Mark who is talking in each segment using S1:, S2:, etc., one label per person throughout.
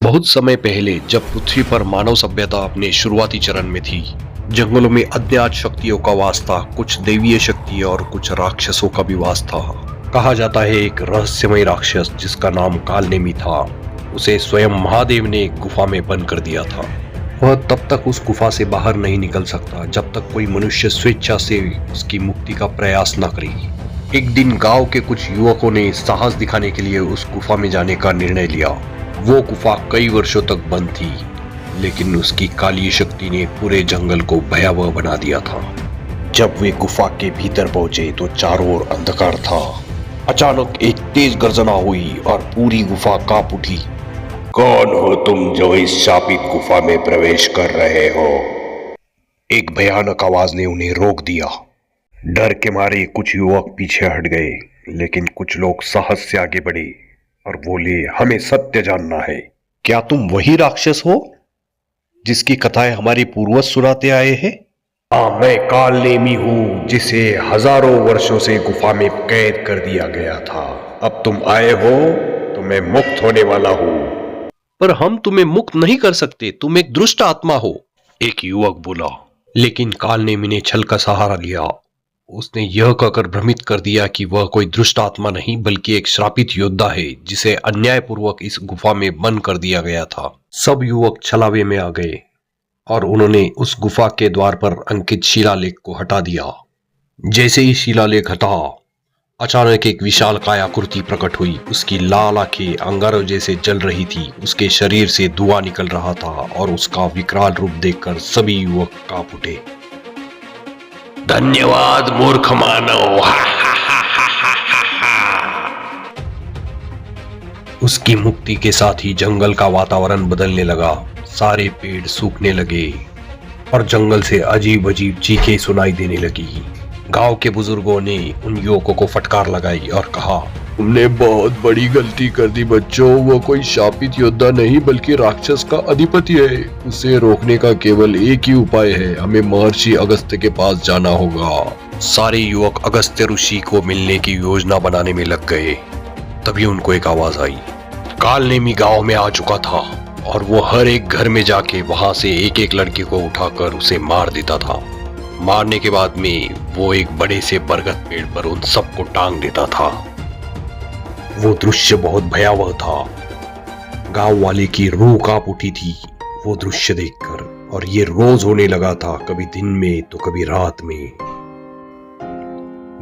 S1: बहुत समय पहले जब पृथ्वी पर मानव सभ्यता अपने शुरुआती चरण में थी, जंगलों में अज्ञात शक्तियों का वास था। कुछ दैवीय शक्ति और कुछ राक्षसों का भी वास था। कहा जाता है एक रहस्यमय राक्षस जिसका नाम कालनेमी था, उसे स्वयं महादेव ने एक गुफा में बंद कर दिया था। वह तब तक उस गुफा से बाहर नहीं निकल सकता जब तक कोई मनुष्य स्वेच्छा से उसकी मुक्ति का प्रयास न करे। एक दिन गांव के कुछ युवकों ने साहस दिखाने के लिए उस गुफा में जाने का निर्णय लिया। वो गुफा कई वर्षों तक बंद थी, लेकिन उसकी काली शक्ति ने पूरे जंगल को भयावह बना दिया था। जब वे गुफा के भीतर पहुंचे तो चारों ओर अंधकार था। अचानक एक तेज गर्जना हुई और पूरी गुफा कांप उठी।
S2: कौन हो तुम जो इस शापित गुफा में प्रवेश कर रहे हो?
S1: एक भयानक आवाज ने उन्हें रोक दिया। डर के मारे कुछ युवक पीछे हट गए, लेकिन कुछ लोग साहस से आगे बढ़े और बोले, हमें सत्य जानना है। क्या तुम वही राक्षस हो जिसकी कथाएं हमारे पूर्वज सुनाते आए हैं?
S2: हाँ, मैं कालनेमी हूँ जिसे हजारों वर्षों से गुफा में कैद कर दिया गया था। अब तुम आए हो तो मैं मुक्त होने वाला हूँ।
S1: पर हम तुम्हें मुक्त नहीं कर सकते, तुम एक दुष्ट आत्मा हो, एक युवक बोला। लेकिन कालनेमी ने छल का सहारा लिया। उसने यह कहकर भ्रमित कर दिया कि वह कोई दुष्ट आत्मा नहीं बल्कि एक श्रापित योद्धा है जिसे अन्यायपूर्वक इस गुफा में बंद कर दिया गया था। सब युवक छलावे में आ गए और उन्होंने उस गुफा के द्वार पर अंकित शिलालेख को हटा दिया। जैसे ही शिलालेख हटा, अचानक एक विशाल कायाकृति प्रकट हुई। उसकी लाल आंखें अंगारों जैसे जल रही थी, उसके शरीर से धुआं निकल रहा था और उसका विकराल रूप देखकर सभी युवक कांप उठे।
S2: धन्यवाद मूर्ख मानव।
S1: उसकी मुक्ति के साथ ही जंगल का वातावरण बदलने लगा। सारे पेड़ सूखने लगे और जंगल से अजीब अजीब चीखें सुनाई देने लगी। गांव के बुजुर्गों ने उन युवकों को फटकार लगाई और कहा,
S3: तुमने बहुत बड़ी गलती कर दी बच्चों। वो कोई शापित योद्धा नहीं बल्कि राक्षस का अधिपति है। उसे रोकने का केवल एक ही उपाय है, हमें महर्षि अगस्त्य के पास जाना होगा।
S1: सारे युवक अगस्त्य ऋषि को मिलने की योजना बनाने में लग गए। तभी उनको एक आवाज आई। कालनेमी गांव में आ चुका था और वो हर एक घर में जाके वहां से एक एक लड़के को उठाकर उसे मार देता था। मारने के बाद में वो एक बड़े से बरगद पेड़ पर उन सबको टांग देता था। वो दृश्य बहुत भयावह था। गांव वाले की रूह कांप उठी थी वो दृश्य देखकर, और ये रोज होने लगा था, कभी दिन में तो कभी रात में।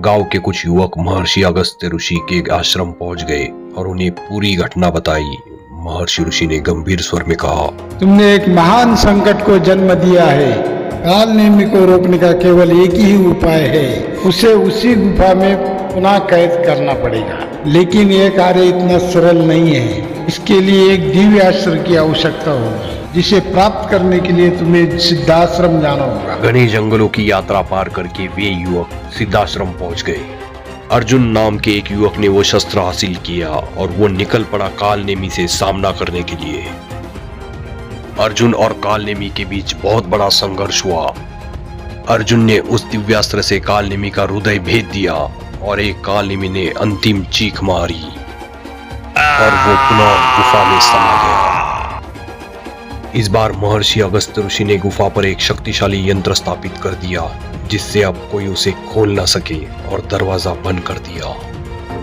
S1: गांव के कुछ युवक महर्षि अगस्त्य ऋषि के आश्रम पहुंच गए और उन्हें पूरी घटना बताई। महर्षि ऋषि ने गंभीर स्वर में कहा,
S4: तुमने एक महान संकट को जन्म दिया है। कालनेमी को रोकने का केवल एक ही उपाय है, उसे उसी गुफा में पुनः कैद करना पड़ेगा। लेकिन यह कार्य इतना सरल नहीं है। इसके लिए एक दिव्य अस्त्र की आवश्यकता होगी, जिसे प्राप्त करने के लिए तुम्हें सिद्धाश्रम जाना होगा।
S1: घने जंगलों की यात्रा पार करके वे युवक सिद्धाश्रम पहुंच गए। अर्जुन नाम के एक युवक ने वो शस्त्र हासिल किया और वो निकल पड़ा कालनेमी से सामना करने के लिए। अर्जुन और कालनेमी के बीच बहुत बड़ा संघर्ष हुआ। अर्जुन ने उस दिव्यास्त्र से कालनेमी का हृदय भेद दिया और एक कालनेमी ने अंतिम चीख मारी और वो पुनः गुफा में समा गया। इस बार महर्षि अगस्त्य ऋषि ने गुफा पर एक शक्तिशाली यंत्र स्थापित कर दिया, जिससे अब कोई उसे खोल न सके, और दरवाजा बंद कर दिया।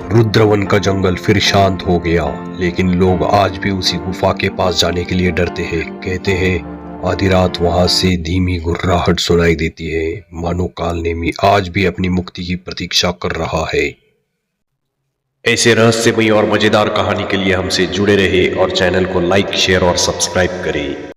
S1: रुद्रवन का जंगल फिर शांत हो गया, लेकिन लोग आज भी उसी गुफा के पास जाने के लिए डरते हैं। कहते हैं आधी रात वहां से धीमी गुर्राहट सुनाई देती है, मानो कालनेमी आज भी अपनी मुक्ति की प्रतीक्षा कर रहा है। ऐसे रहस्यमय और मजेदार कहानी के लिए हमसे जुड़े रहे और चैनल को लाइक, शेयर और सब्सक्राइब करें।